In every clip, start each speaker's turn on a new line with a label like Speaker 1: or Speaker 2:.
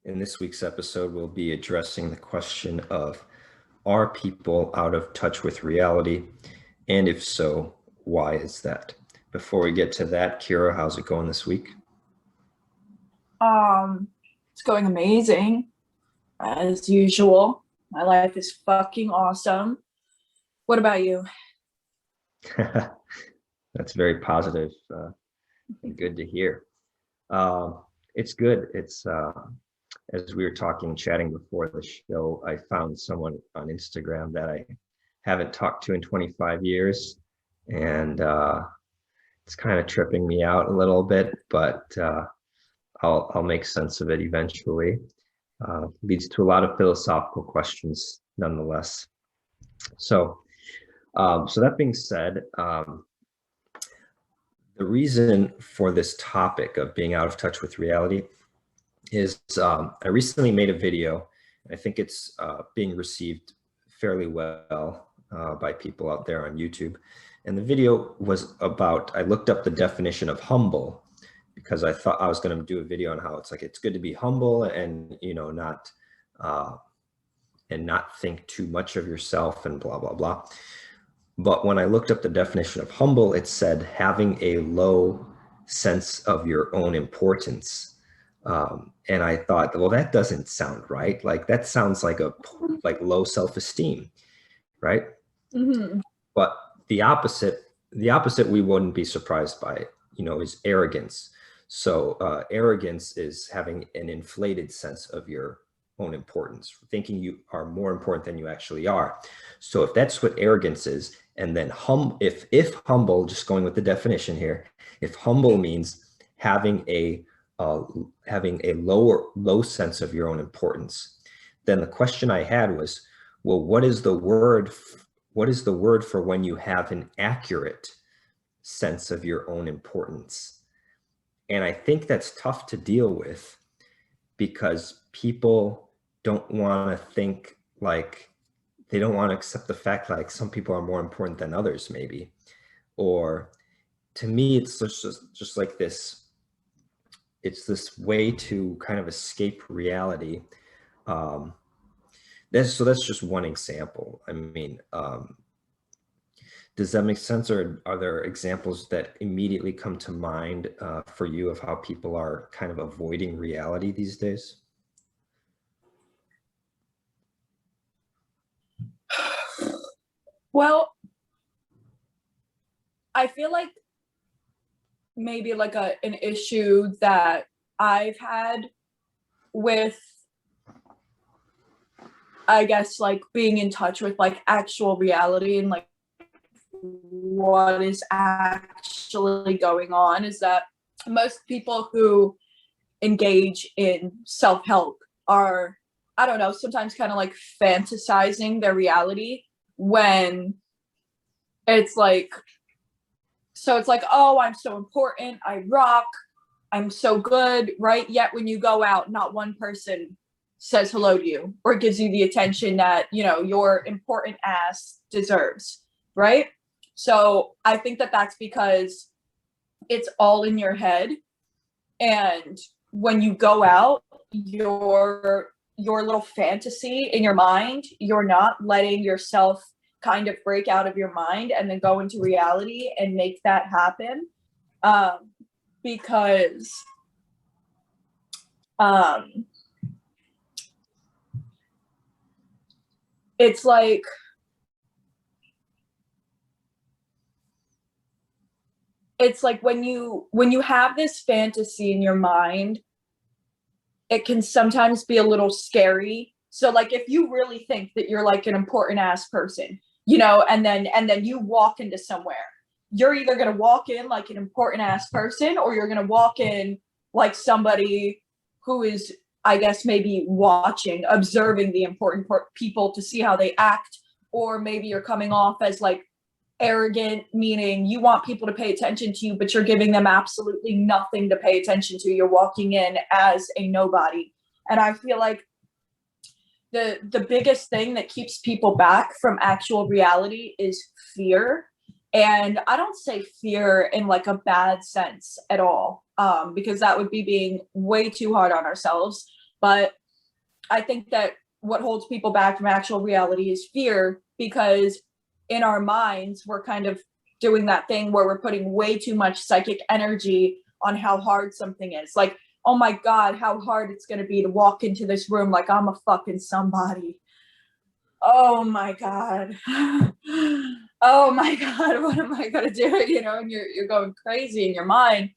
Speaker 1: In this week's episode, we'll be addressing the question of, are people out of touch with reality? And if so, why is that? Before we get to that, Kyra, how's it going this week?
Speaker 2: It's going amazing as usual. My life is fucking awesome. What about you?
Speaker 1: That's very positive and good to hear. It's good. It's as we were chatting before the show, I found someone on Instagram that I haven't talked to in 25 years, and it's kind of tripping me out a little bit, but I'll make sense of it eventually. Leads to a lot of philosophical questions, nonetheless. So that being said, the reason for this topic of being out of touch with reality is I recently made a video. I think it's being received fairly well by people out there on YouTube. And the video was about, I looked up the definition of humble because I thought I was going to do a video on how it's good to be humble and, not think too much of yourself and blah, blah, blah. But when I looked up the definition of humble, it said having a low sense of your own importance. And I thought, well, that doesn't sound right. Like that sounds like low self-esteem, right?
Speaker 2: Mm-hmm.
Speaker 1: But the opposite we wouldn't be surprised by, is arrogance. So arrogance is having an inflated sense of your own importance, thinking you are more important than you actually are. So if that's what arrogance is, and then if humble, just going with the definition here, if humble means having a low sense of your own importance, then the question I had was, well, what is the word for when you have an accurate sense of your own importance? And I think that's tough to deal with because people don't want to think they don't want to accept the fact like some people are more important than others, maybe. Or to me, it's just like this. It's this way to kind of escape reality. That's just one example. I mean, does that make sense? Or are there examples that immediately come to mind for you of how people are kind of avoiding reality these days?
Speaker 2: Well, I feel like maybe like an issue that I've had with, I guess, like being in touch with like actual reality and like what is actually going on is that most people who engage in self-help are, I don't know, sometimes kind of like fantasizing their reality when it's like, so it's like, oh, I'm so important, I rock, I'm so good, right? Yet when you go out, not one person says hello to you or gives you the attention that, your important ass deserves, right? So I think that that's because it's all in your head. And when you go out, your little fantasy in your mind, you're not letting yourself kind of break out of your mind and then go into reality and make that happen. Because it's like, when you have this fantasy in your mind, it can sometimes be a little scary. So like if you really think that you're like an important ass person, and then you walk into somewhere, you're either going to walk in like an important ass person or you're going to walk in like somebody who is, I guess, maybe observing the important people to see how they act. Or maybe you're coming off as like arrogant, meaning you want people to pay attention to you, but you're giving them absolutely nothing to pay attention to. You're walking in as a nobody. And I feel like the biggest thing that keeps people back from actual reality is fear. And I don't say fear in like a bad sense at all, because that would be being way too hard on ourselves. But I think that what holds people back from actual reality is fear, because in our minds, we're kind of doing that thing where we're putting way too much psychic energy on how hard something is. Like, oh my God, how hard it's going to be to walk into this room like I'm a fucking somebody. Oh my God. Oh my God, what am I going to do? You know, and you're going crazy in your mind.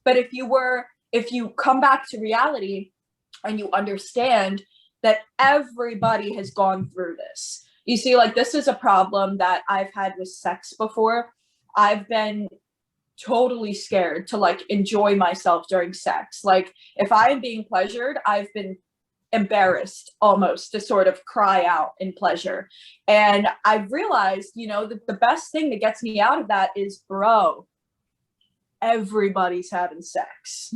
Speaker 2: But if you come back to reality and you understand that everybody has gone through this. You see, like, this is a problem that I've had with sex before. I've been totally scared to like enjoy myself during sex. Like, if I am being pleasured, I've been embarrassed almost to sort of cry out in pleasure. And I've realized, you know, that the best thing that gets me out of that is, bro, everybody's having sex.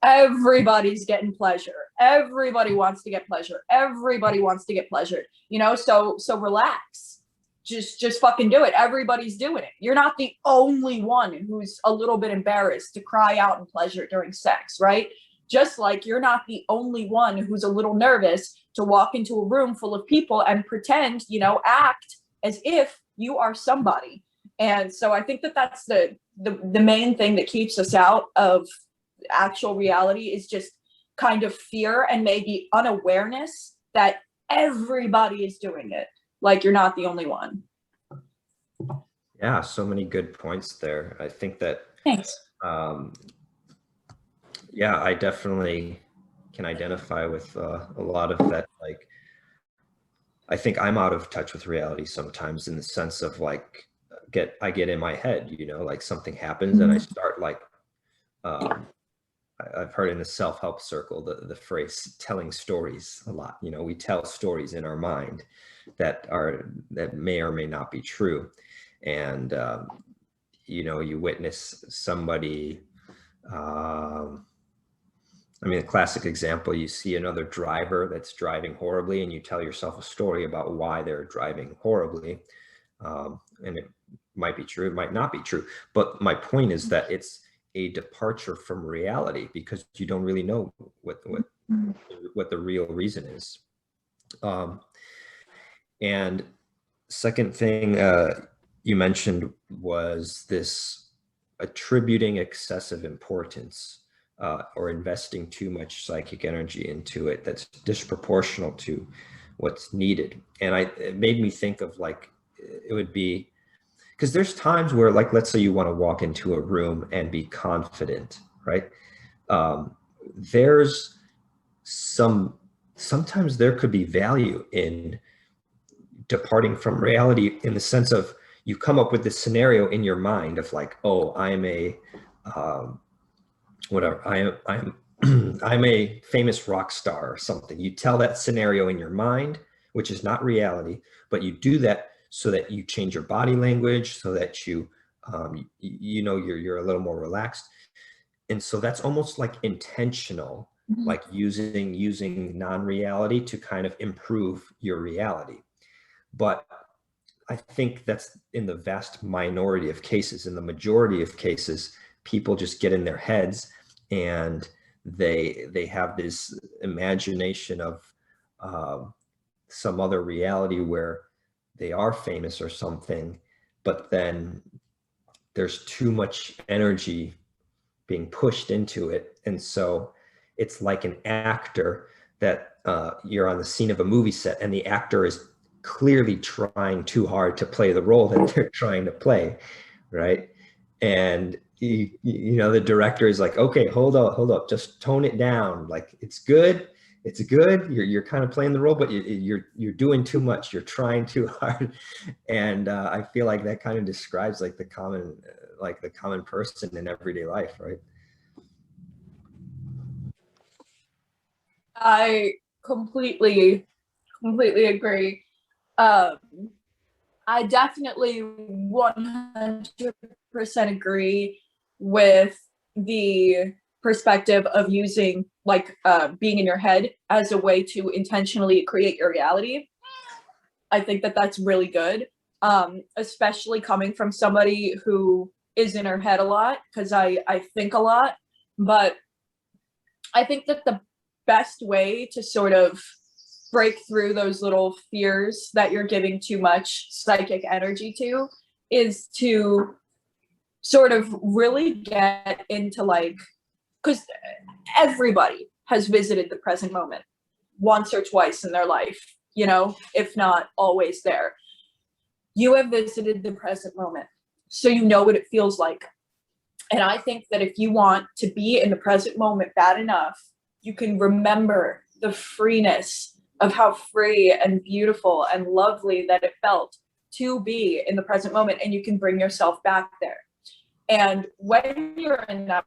Speaker 2: Everybody's getting pleasure. Everybody wants to get pleasure. Everybody wants to get pleasured, you know, so relax. Just fucking do it. Everybody's doing it. You're not the only one who's a little bit embarrassed to cry out in pleasure during sex, right? Just like you're not the only one who's a little nervous to walk into a room full of people and pretend, you know, act as if you are somebody. And so I think that that's the main thing that keeps us out of actual reality, is just kind of fear and maybe unawareness that everybody is doing it. Like, you're not the only one.
Speaker 1: Yeah, so many good points there. I think that,
Speaker 2: Thanks.
Speaker 1: Yeah, I definitely can identify with a lot of that. Like, I think I'm out of touch with reality sometimes, in the sense of like, I get in my head, you know, like something happens and I start like, I've heard in the self-help circle the phrase telling stories a lot. You know, we tell stories in our mind that may or may not be true. And, you know, you witness somebody, I mean, a classic example, you see another driver that's driving horribly and you tell yourself a story about why they're driving horribly. And it might be true, it might not be true. But my point is that it's a departure from reality, because you don't really know what the real reason is. And second thing you mentioned was this attributing excessive importance, or investing too much psychic energy into it that's disproportional to what's needed. And it made me think of like, it would be, because there's times where, like, let's say you want to walk into a room and be confident, right? There's sometimes there could be value in departing from reality, in the sense of you come up with this scenario in your mind of like, oh, I'm a whatever, I'm I'm a famous rock star or something. You tell that scenario in your mind, which is not reality, but you do that so that you change your body language, so that you you know, you're a little more relaxed. And so that's almost like intentional, like using non-reality to kind of improve your reality. But I think that's in the vast minority of cases. In the majority of cases, people just get in their heads and they have this imagination of some other reality where they are famous or something, but then there's too much energy being pushed into it. And so it's like an actor that you're on the scene of a movie set and the actor is clearly trying too hard to play the role that they're trying to play, right? And you know, the director is like, okay, hold up, just tone it down. Like, it's good. You're kind of playing the role, but you're doing too much. You're trying too hard. And I feel like that kind of describes like the common person in everyday life, right?
Speaker 2: I completely agree. I definitely 100% agree with the perspective of using like being in your head as a way to intentionally create your reality. I think that that's really good, especially coming from somebody who is in her head a lot, because I think a lot. But I think that best way to sort of break through those little fears that you're giving too much psychic energy to is to sort of really get into like, because everybody has visited the present moment once or twice in their life, you know, if not always there. You have visited the present moment, so you know what it feels like. And I think that if you want to be in the present moment bad enough, you can remember the freeness of how free and beautiful and lovely that it felt to be in the present moment, and you can bring yourself back there. And when you're in that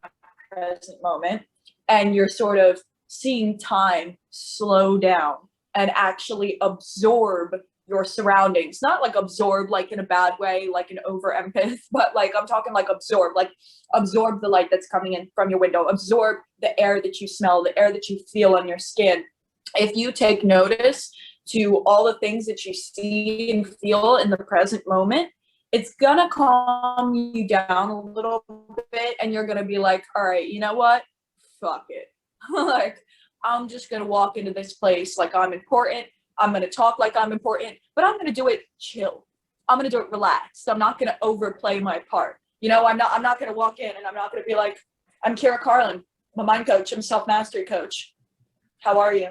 Speaker 2: present moment and you're sort of seeing time slow down and actually absorb your surroundings, not like absorb like in a bad way, like an over empath, but like I'm talking like absorb the light that's coming in from your window, absorb the air that you smell, the air that you feel on your skin. If you take notice to all the things that you see and feel in the present moment, it's gonna calm you down a little bit, and you're gonna be like, all right, you know what? Fuck it. Like, I'm just gonna walk into this place like I'm important. I'm gonna talk like I'm important, but I'm gonna do it chill. I'm gonna do it relaxed. I'm not gonna overplay my part. You know, I'm not gonna walk in and I'm not gonna be like, I'm Kyra Carlin, I'm a mind coach, I'm a self-mastery coach. How are you?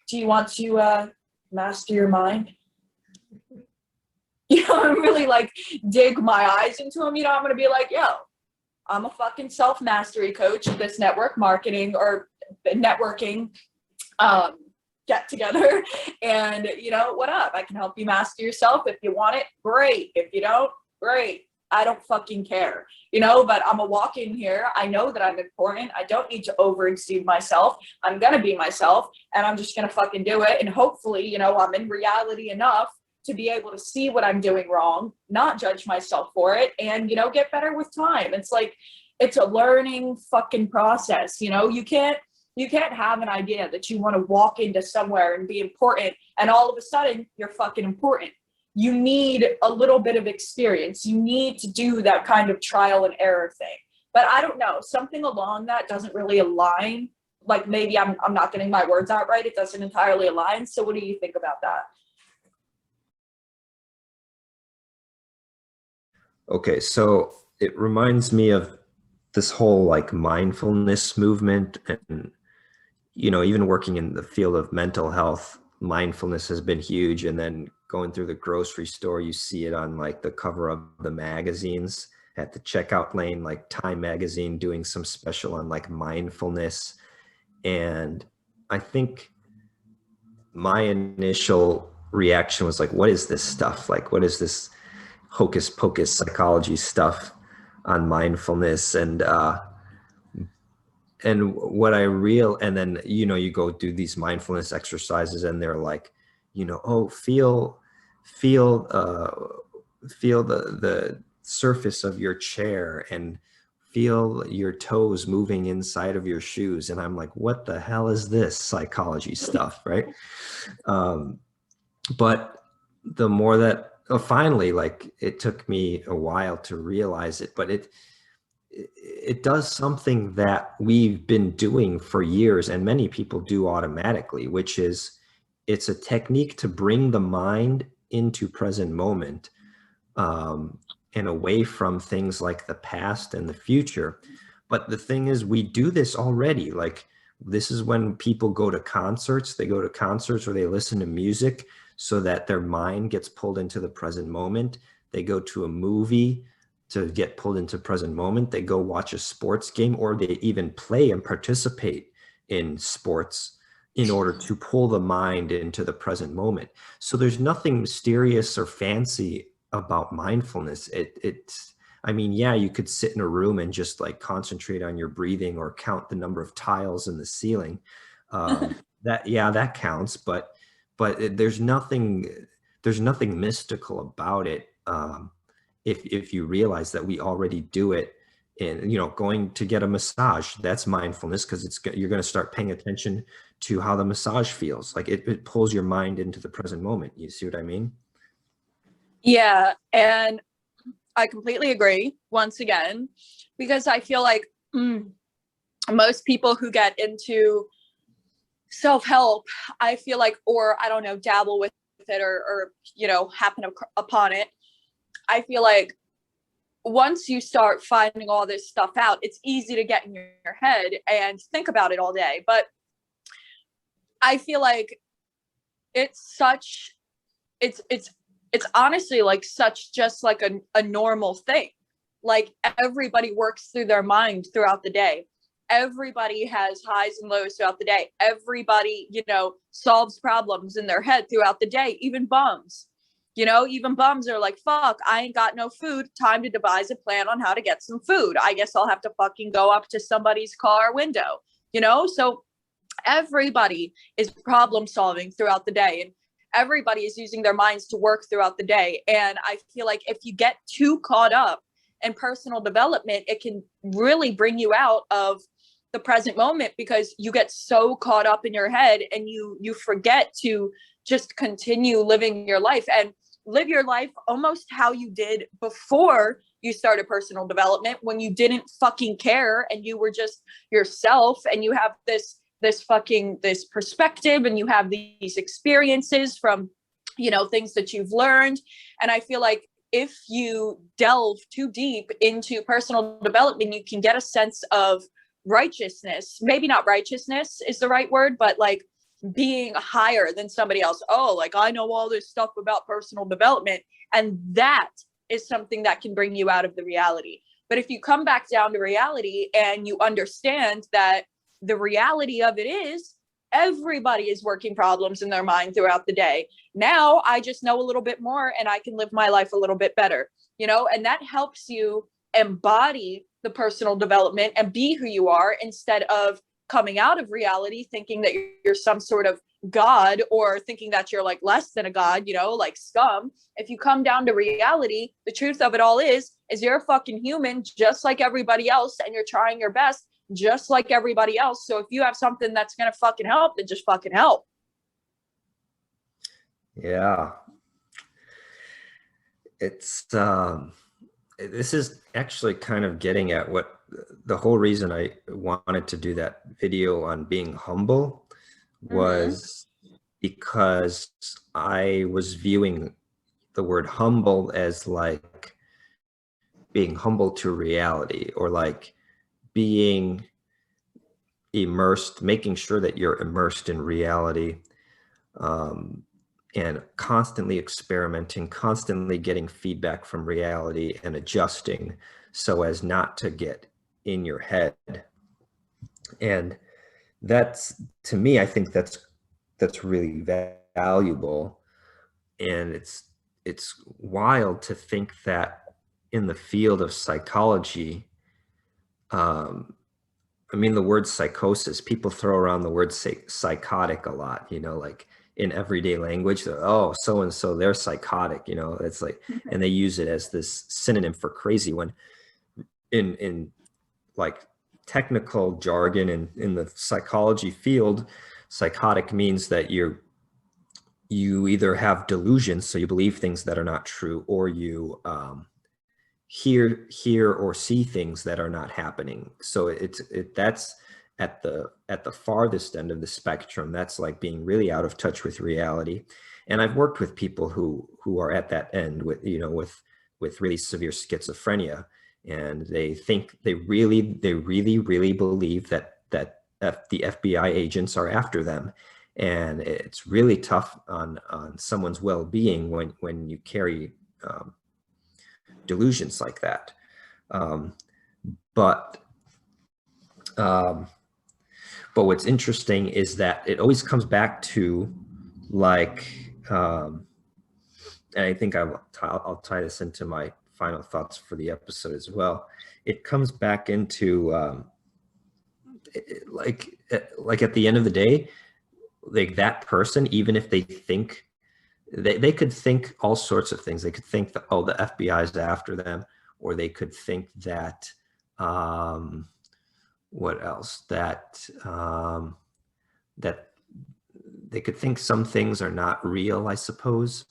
Speaker 2: Do you want to master your mind? You know, I'm really like dig my eyes into them. You know, I'm gonna be like, yo, I'm a fucking self-mastery coach of this network marketing or networking get together, and you know, what up? I can help you master yourself. If you want it, great. If you don't, great. I don't fucking care, you know, but I'm a walk in here. I know that I'm important. I don't need to overexceed myself. I'm gonna be myself, and I'm just gonna fucking do it. And hopefully, you know, I'm in reality enough to be able to see what I'm doing wrong, not judge myself for it, and, you know, get better with time. It's like, it's a learning fucking process. You know, you can't have an idea that you want to walk into somewhere and be important and all of a sudden you're fucking important. You need a little bit of experience. You need to do that kind of trial and error thing. But I don't know, something along that doesn't really align. Like, maybe I'm not getting my words out right. It doesn't entirely align. So what do you think about that?
Speaker 1: Okay, so it reminds me of this whole like mindfulness movement, and you know, even working in the field of mental health, mindfulness has been huge. And then going through the grocery store, you see it on like the cover of the magazines at the checkout lane, like Time magazine doing some special on like mindfulness. And I think my initial reaction was like, what is this stuff? Like, what is this hocus pocus psychology stuff on mindfulness? And what and then, you know, you go do these mindfulness exercises and they're like, you know, oh, feel the surface of your chair and feel your toes moving inside of your shoes. And I'm like, what the hell is this psychology stuff? Right. But the more that finally, like, it took me a while to realize it, but it does something that we've been doing for years and many people do automatically, which is it's a technique to bring the mind into present moment, and away from things like the past and the future. But the thing is, we do this already. Like, this is when people go to concerts, or they listen to music so that their mind gets pulled into the present moment. They go to a movie to get pulled into present moment. They go watch a sports game, or they even play and participate in sports in order to pull the mind into the present moment. So there's nothing mysterious or fancy about mindfulness. I mean, yeah, you could sit in a room and just like concentrate on your breathing or count the number of tiles in the ceiling. That counts, but there's nothing mystical about it. If you realize that we already do it. And, you know, going to get a massage, that's mindfulness, because you're going to start paying attention to how the massage feels. Like, it pulls your mind into the present moment. You see what I mean?
Speaker 2: Yeah, and I completely agree once again, because I feel like most people who get into self-help, I feel like, or I don't know, dabble with it, or you know, happen upon it, I feel like once you start finding all this stuff out, it's easy to get in your head and think about it all day. But I feel like it's such, it's honestly like such just like a normal thing. Like everybody works through their mind throughout the day. Everybody has highs and lows throughout the day. Everybody, you know, solves problems in their head throughout the day, even bums. You know, even bums are like, fuck, I ain't got no food. Time to devise a plan on how to get some food. I guess I'll have to fucking go up to somebody's car window, you know? So everybody is problem solving throughout the day. And everybody is using their minds to work throughout the day. And I feel like if you get too caught up in personal development, it can really bring you out of the present moment, because you get so caught up in your head and you forget to just continue living your life and live your life almost how you did before you started personal development, when you didn't fucking care and you were just yourself, and you have this perspective, and you have these experiences from, you know, things that you've learned. And I feel like if you delve too deep into personal development, you can get a sense of righteousness. Maybe not righteousness is the right word, but like being higher than somebody else. Oh, like I know all this stuff about personal development. And that is something that can bring you out of the reality. But if you come back down to reality and you understand that the reality of it is everybody is working problems in their mind throughout the day. Now I just know a little bit more and I can live my life a little bit better, you know, and that helps you embody the personal development and be who you are, instead of coming out of reality thinking that you're some sort of god, or thinking that you're like less than a god, you know, like scum. If you come down to reality, the truth of it all is you're a fucking human just like everybody else, and you're trying your best just like everybody else. So if you have something that's gonna fucking help, then just fucking help.
Speaker 1: Yeah. It's this is actually kind of getting at what the whole reason I wanted to do that video on being humble was because I was viewing the word humble as like being humble to reality, or like being immersed, making sure that you're immersed in reality, and constantly experimenting, constantly getting feedback from reality and adjusting so as not to get in your head. And that's, to me, I think that's really valuable. And it's wild to think that in the field of psychology, I mean, the word psychosis, people throw around the word psychotic a lot, you know, like in everyday language. Oh, so-and-so, they're psychotic, you know, it's like, and they use it as this synonym for crazy, when in like technical jargon in the psychology field, psychotic means that you either have delusions, so you believe things that are not true, or you hear or see things that are not happening. So that's at the farthest end of the spectrum. That's like being really out of touch with reality. And I've worked with people who are at that end, with, you know, with really severe schizophrenia, and they think they really believe that the FBI agents are after them. And it's really tough on someone's well-being when you carry delusions like that. But what's interesting is that it always comes back to like, and I think I'll tie this into my final thoughts for the episode as well. It comes back into like at the end of the day, like that person, even if they think they could think all sorts of things. They could think that, oh, the FBI is after them, or they could think that, what else? That that they could think some things are not real, I suppose.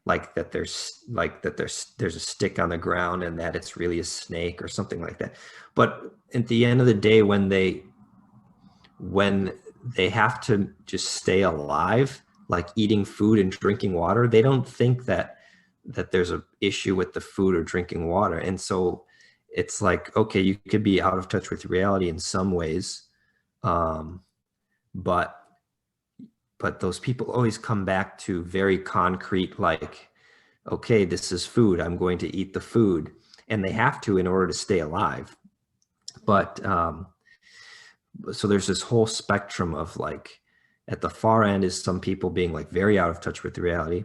Speaker 1: Like that there's a stick on the ground and that it's really a snake or something like that. But at the end of the day, when when they have to just stay alive, like eating food and drinking water, they don't think that there's an issue with the food or drinking water. And so it's like, okay, you could be out of touch with reality in some ways, but those people always come back to very concrete, like, okay, this is food, I'm going to eat the food, and they have to in order to stay alive. But so there's this whole spectrum of, like, at the far end is some people being like very out of touch with reality.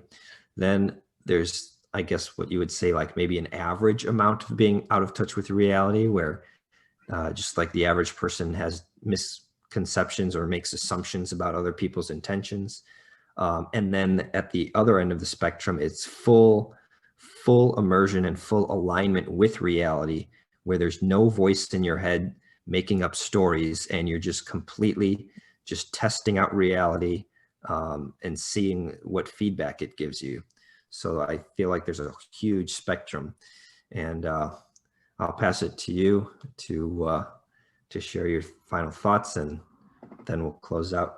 Speaker 1: Then there's, I guess, what you would say like maybe an average amount of being out of touch with reality, where just like the average person has misconceptions or makes assumptions about other people's intentions. And then at the other end of the spectrum, it's full immersion and full alignment with reality, where there's no voice in your head making up stories, and you're just completely just testing out reality and seeing what feedback it gives you. So I feel like there's a huge spectrum, and I'll pass it to you to share your final thoughts, and then we'll close out.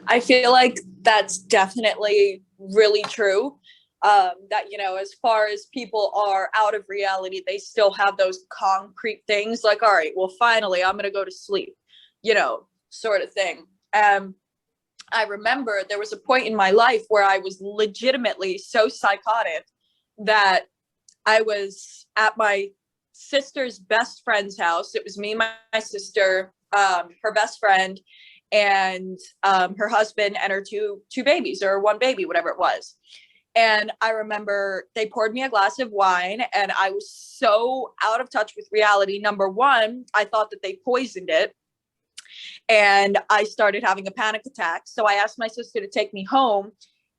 Speaker 2: I feel like that's definitely really true. That, you know, as far as people are out of reality, they still have those concrete things like, all right, well, finally, I'm going to go to sleep, you know, sort of thing. I remember there was a point in my life where I was legitimately so psychotic that I was at my sister's best friend's house. It was me, my sister, her best friend, and her husband and her two babies, or one baby, whatever it was. And I remember they poured me a glass of wine, and I was so out of touch with reality. Number one, I thought that they poisoned it, and I started having a panic attack. So I asked my sister to take me home.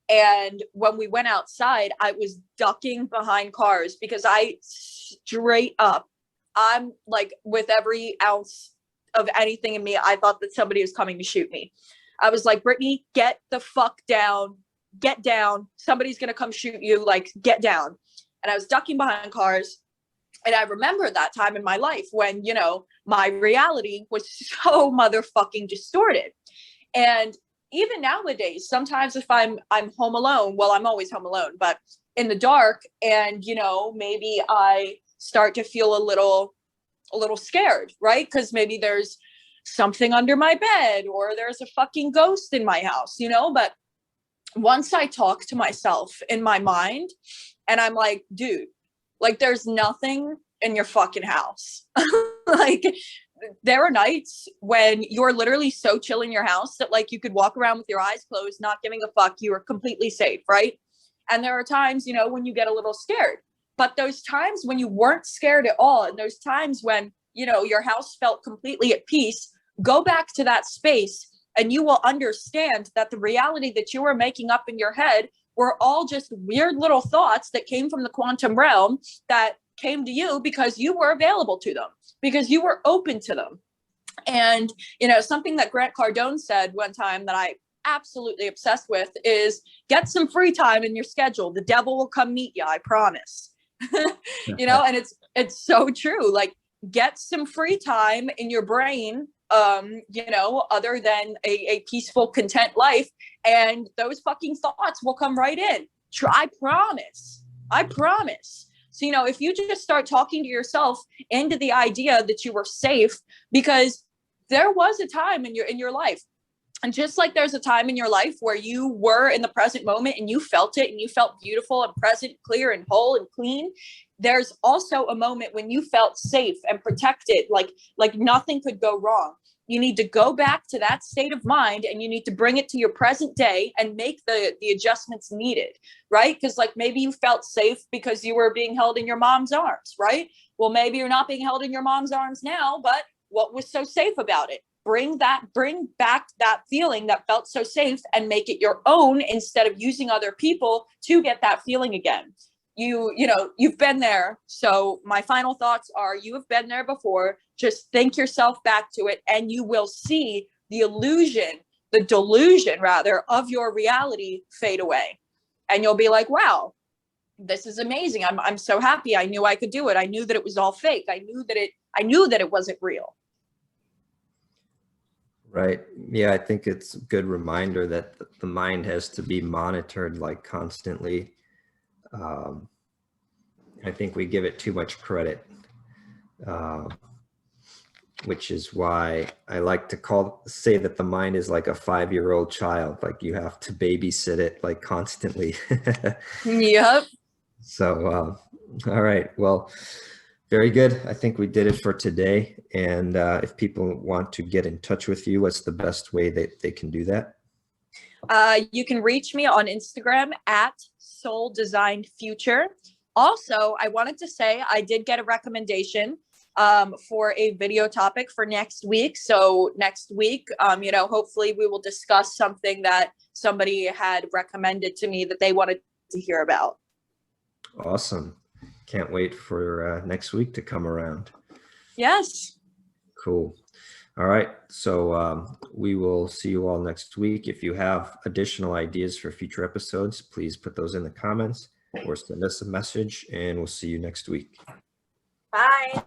Speaker 2: And when we went outside, I was ducking behind cars because I straight up, I'm like, with every ounce of anything in me, I thought that somebody was coming to shoot me. I was like, Brittany, get the fuck down. Get down. Somebody's going to come shoot you. Like, get down. And I was ducking behind cars. And I remember that time in my life when, you know, my reality was so motherfucking distorted. And even nowadays, sometimes if I'm home alone, well, I'm always home alone, but in the dark, and, you know, maybe I start to feel a little scared, right? Because maybe there's something under my bed, or there's a fucking ghost in my house, you know. But once I talk to myself in my mind, and I'm like, dude, like, there's nothing in your fucking house. Like, there are nights when you're literally so chill in your house that, like, you could walk around with your eyes closed, not giving a fuck. You are completely safe, right? And there are times, you know, when you get a little scared. But those times when you weren't scared at all, and those times when, you know, your house felt completely at peace, go back to that space, and you will understand that the reality that you were making up in your head were all just weird little thoughts that came from the quantum realm, that came to you because you were available to them, because you were open to them. And, you know, something that Grant Cardone said one time that I absolutely obsessed with is, get some free time in your schedule. The devil will come meet you, I promise. You know, and it's so true. Like, get some free time in your brain, you know, other than a peaceful, content life, and those fucking thoughts will come right in. I promise. So, you know, if you just start talking to yourself into the idea that you were safe, because there was a time in your life, and just like there's a time in your life where you were in the present moment and you felt it, and you felt beautiful and present, clear and whole and clean, there's also a moment when you felt safe and protected, like nothing could go wrong. You need to go back to that state of mind, and you need to bring it to your present day and make the adjustments needed, right? Because, like, maybe you felt safe because you were being held in your mom's arms, right? Well, maybe you're not being held in your mom's arms now, but what was so safe about it? Bring back that feeling that felt so safe and make it your own, instead of using other people to get that feeling again. You know, you've been there. So my final thoughts are, you have been there before. Just think yourself back to it, and you will see the delusion rather, of your reality fade away. And you'll be like, wow, this is amazing. I'm so happy. I knew I could do it. I knew that it was all fake. I knew that it wasn't real.
Speaker 1: Right. Yeah, I think it's a good reminder that the mind has to be monitored like constantly. I think we give it too much credit, which is why I like to say that the mind is like a 5-year-old child. Like you have to babysit it like constantly.
Speaker 2: Yep.
Speaker 1: So, all right. Well, very good. I think we did it for today. And if people want to get in touch with you, what's the best way that they can do that?
Speaker 2: You can reach me on Instagram at Soul Designed Future. Also, I wanted to say I did get a recommendation for a video topic for next week. So next week, hopefully we will discuss something that somebody had recommended to me that they wanted to hear about.
Speaker 1: Awesome. Can't wait for next week to come around.
Speaker 2: Yes.
Speaker 1: Cool. All right. So we will see you all next week. If you have additional ideas for future episodes, please put those in the comments or send us a message, and we'll see you next week.
Speaker 2: Bye.